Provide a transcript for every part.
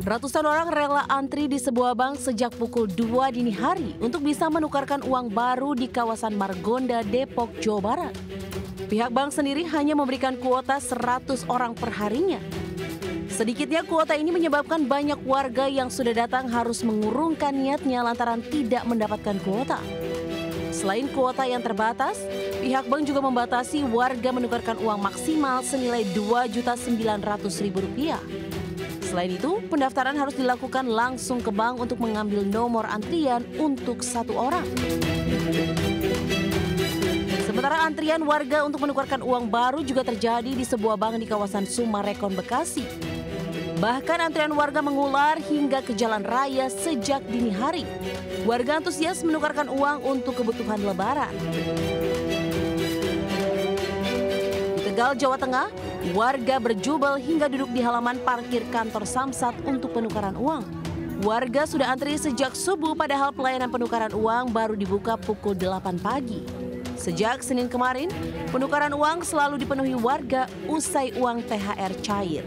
Ratusan orang rela antri di sebuah bank sejak pukul 2 dini hari untuk bisa menukarkan uang baru di kawasan Margonda, Depok, Jawa Barat. Pihak bank sendiri hanya memberikan kuota 100 orang per harinya. Sedikitnya kuota ini menyebabkan banyak warga yang sudah datang harus mengurungkan niatnya lantaran tidak mendapatkan kuota. Selain kuota yang terbatas, pihak bank juga membatasi warga menukarkan uang maksimal senilai Rp2.900.000. Selain itu, pendaftaran harus dilakukan langsung ke bank untuk mengambil nomor antrian untuk satu orang. Sementara antrian warga untuk menukarkan uang baru juga terjadi di sebuah bank di kawasan Sumarekon, Bekasi. Bahkan antrian warga mengular hingga ke jalan raya sejak dini hari. Warga antusias menukarkan uang untuk kebutuhan Lebaran. Di Tegal, Jawa Tengah, warga berjubel hingga duduk di halaman parkir kantor Samsat untuk penukaran uang. Warga sudah antri sejak subuh padahal pelayanan penukaran uang baru dibuka pukul 8 pagi. Sejak Senin kemarin, penukaran uang selalu dipenuhi warga usai uang THR cair.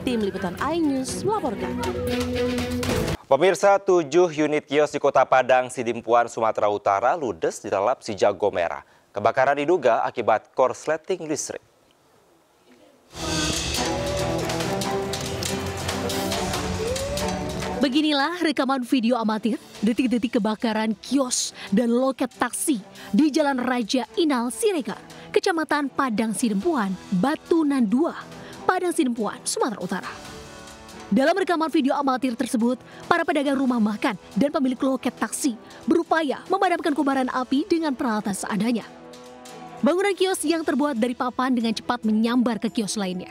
Tim Liputan iNews melaporkan. Pemirsa, 7 unit kios di Kota Padang, Sidimpuan, Sumatera Utara ludes dilalap si jago merah. Kebakaran diduga akibat korsleting listrik. Beginilah rekaman video amatir detik-detik kebakaran kios dan loket taksi di Jalan Raja Inal Siregar, Kecamatan Padang Sidempuan, Batunan 2, Padang Sidempuan, Sumatera Utara. Dalam rekaman video amatir tersebut, para pedagang rumah makan dan pemilik loket taksi berupaya memadamkan kobaran api dengan peralatan seadanya. Bangunan kios yang terbuat dari papan dengan cepat menyambar ke kios lainnya.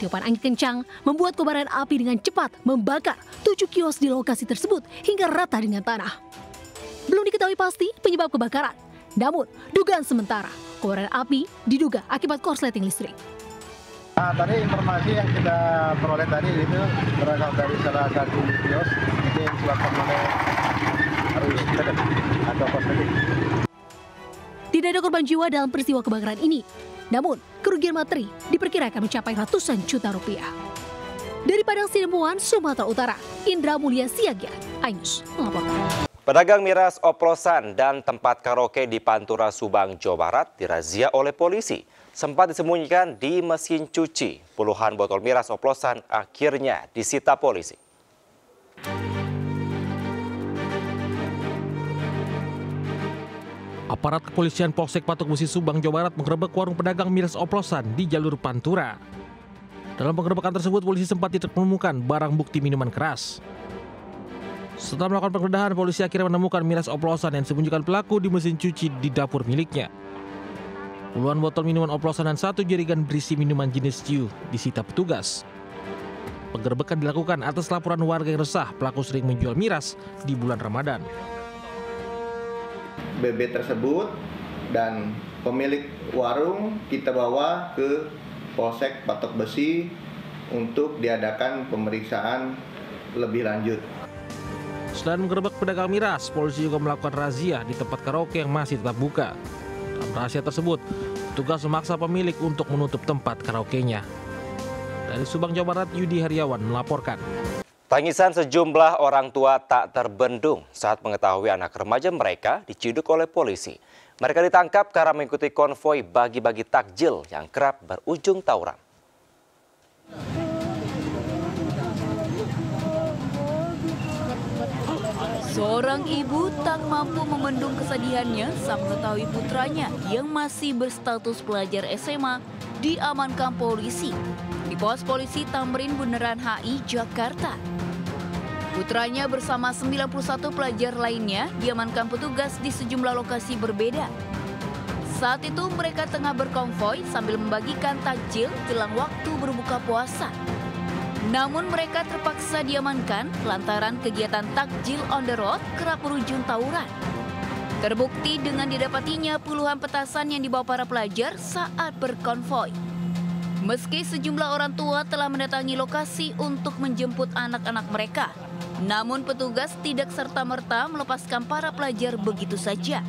Tiupan angin kencang membuat kobaran api dengan cepat membakar 7 kios di lokasi tersebut hingga rata dengan tanah. Belum diketahui pasti penyebab kebakaran, namun dugaan sementara kobaran api diduga akibat korsleting listrik. Tadi informasi yang kita peroleh tadi itu berasal dari salah satu kios itu yang disebabkan oleh arus listrik atau korsleting. Tidak ada korban jiwa dalam peristiwa kebakaran ini, namun kerugian materi diperkirakan mencapai ratusan juta rupiah. Dari Padang Sidempuan, Sumatera Utara, Indra Mulia Siagian, iNews melaporkan. Pedagang miras oplosan dan tempat karaoke di Pantura, Subang, Jawa Barat dirazia oleh polisi. Sempat disembunyikan di mesin cuci. Puluhan botol miras oplosan akhirnya disita polisi. Aparat kepolisian Polsek Patok Besi, Subang, Jawa Barat menggerebek warung pedagang miras oplosan di jalur Pantura. Dalam penggerebekan tersebut, polisi sempat tidak menemukan barang bukti minuman keras. Setelah melakukan penggeledahan, polisi akhirnya menemukan miras oplosan yang disembunyikan pelaku di mesin cuci di dapur miliknya. Puluhan botol minuman oplosan dan 1 jerigen berisi minuman jenis Ciu disita petugas. Penggerebekan dilakukan atas laporan warga yang resah pelaku sering menjual miras di bulan Ramadan. BB tersebut dan pemilik warung kita bawa ke Polsek Patok Besi untuk diadakan pemeriksaan lebih lanjut. Selain menggerebek pedagang miras, polisi juga melakukan razia di tempat karaoke yang masih tetap buka. Dalam razia tersebut, petugas memaksa pemilik untuk menutup tempat karaoke-nya. Dari Subang, Jawa Barat, Yudi Heriawan melaporkan. Tangisan sejumlah orang tua tak terbendung saat mengetahui anak remaja mereka diciduk oleh polisi. Mereka ditangkap karena mengikuti konvoi bagi-bagi takjil yang kerap berujung tawuran. Seorang ibu tak mampu membendung kesedihannya saat mengetahui putranya yang masih berstatus pelajar SMA diamankan polisi di pos polisi Tamrin Bundaran HI, Jakarta. Putranya bersama 91 pelajar lainnya diamankan petugas di sejumlah lokasi berbeda. Saat itu mereka tengah berkonvoi sambil membagikan takjil jelang waktu berbuka puasa. Namun mereka terpaksa diamankan lantaran kegiatan takjil on the road kerap berujung tawuran. Terbukti dengan didapatinya puluhan petasan yang dibawa para pelajar saat berkonvoi. Meski sejumlah orang tua telah mendatangi lokasi untuk menjemput anak-anak mereka, namun petugas tidak serta-merta melepaskan para pelajar begitu saja.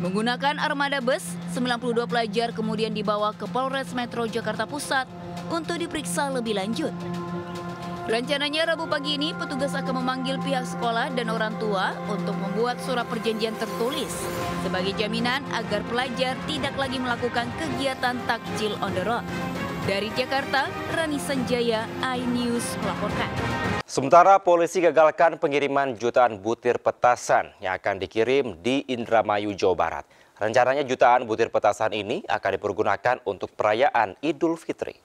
Menggunakan armada bus, 92 pelajar kemudian dibawa ke Polres Metro Jakarta Pusat untuk diperiksa lebih lanjut. Rencananya Rabu pagi ini petugas akan memanggil pihak sekolah dan orang tua untuk membuat surat perjanjian tertulis sebagai jaminan agar pelajar tidak lagi melakukan kegiatan takjil on the road. Dari Jakarta, Rani Sanjaya, iNews melaporkan. Sementara polisi gagalkan pengiriman jutaan butir petasan yang akan dikirim di Indramayu, Jawa Barat. Rencananya jutaan butir petasan ini akan dipergunakan untuk perayaan Idul Fitri.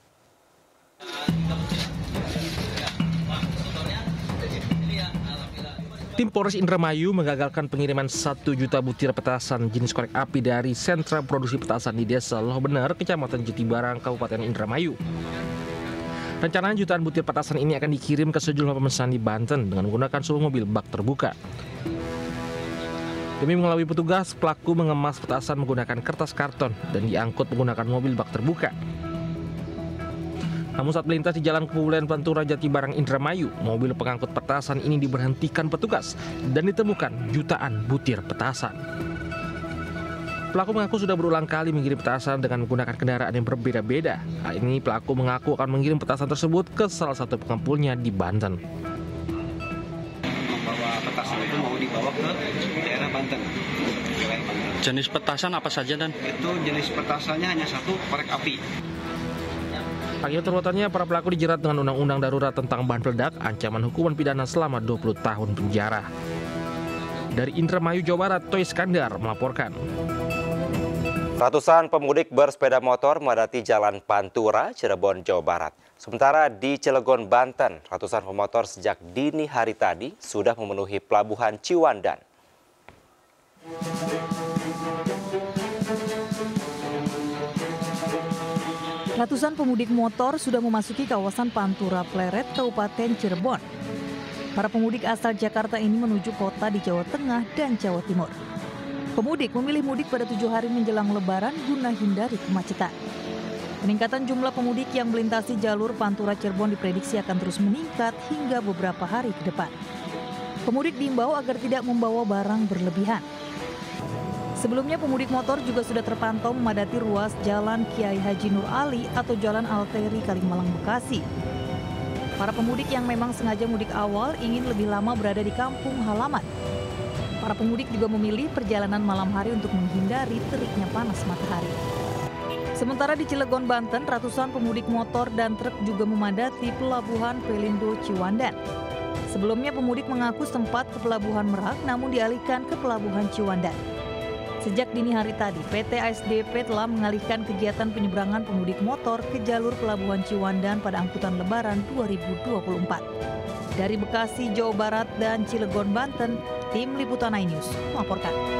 Tim Polres Indramayu mengagalkan pengiriman 1 juta butir petasan jenis korek api dari sentra produksi petasan di Desa Loh Bener, Kecamatan Jatibarang, Kabupaten Indramayu. Rencananya jutaan butir petasan ini akan dikirim ke sejumlah pemesan di Banten dengan menggunakan sebuah mobil bak terbuka. Demi mengelabui petugas, pelaku mengemas petasan menggunakan kertas karton dan diangkut menggunakan mobil bak terbuka. Namun saat melintas di Jalan Kepulauan Pantura Jatibarang Indramayu, mobil pengangkut petasan ini diberhentikan petugas dan ditemukan jutaan butir petasan. Pelaku mengaku sudah berulang kali mengirim petasan dengan menggunakan kendaraan yang berbeda-beda. Hal ini pelaku mengaku akan mengirim petasan tersebut ke salah satu pengumpulnya di Banten. Membawa petasan itu mau dibawa ke daerah Banten. Jenis petasan apa saja dan? Itu jenis petasannya hanya satu, korek api. Akibat perbuatannya, para pelaku dijerat dengan Undang-Undang Darurat tentang Bahan Peledak, ancaman hukuman pidana selama 20 tahun penjara. Dari Indramayu, Jawa Barat, Toy Iskandar melaporkan. Ratusan pemudik bersepeda motor memadati Jalan Pantura, Cirebon, Jawa Barat. Sementara di Cilegon, Banten, ratusan pemotor sejak dini hari tadi sudah memenuhi Pelabuhan Ciwandan. Ratusan pemudik motor sudah memasuki kawasan Pantura Pleret, Kabupaten Cirebon. Para pemudik asal Jakarta ini menuju kota di Jawa Tengah dan Jawa Timur. Pemudik memilih mudik pada 7 hari menjelang Lebaran guna hindari kemacetan. Peningkatan jumlah pemudik yang melintasi jalur Pantura Cirebon diprediksi akan terus meningkat hingga beberapa hari ke depan. Pemudik diimbau agar tidak membawa barang berlebihan. Sebelumnya pemudik motor juga sudah terpantau memadati ruas Jalan Kiai Haji Nur Ali atau Jalan Alteri Kalimalang, Bekasi. Para pemudik yang memang sengaja mudik awal ingin lebih lama berada di kampung halaman. Para pemudik juga memilih perjalanan malam hari untuk menghindari teriknya panas matahari. Sementara di Cilegon, Banten, ratusan pemudik motor dan truk juga memadati Pelabuhan Pelindo Ciwandan. Sebelumnya pemudik mengaku sempat ke Pelabuhan Merak namun dialihkan ke Pelabuhan Ciwandan. Sejak dini hari tadi, PT ASDP telah mengalihkan kegiatan penyeberangan pemudik motor ke jalur Pelabuhan Ciwandan pada angkutan Lebaran 2024. Dari Bekasi, Jawa Barat dan Cilegon, Banten, Tim Liputan iNews melaporkan.